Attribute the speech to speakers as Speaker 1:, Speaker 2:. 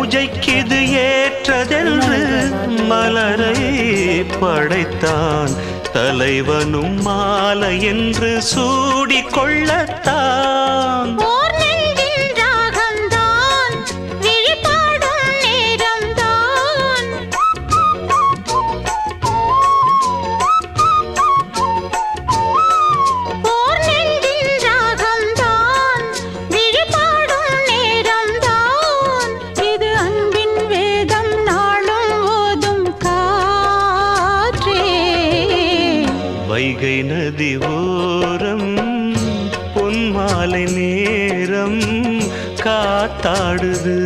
Speaker 1: பூஜைக்கிது ஏற்றதென்று மலரை படைத்தான். தலைவனும் மாலை என்று சூடிக்கொள்ளத்தான். வைகை நதி ஓரம் பொன்மாலை நேரம் காத்தாடுது.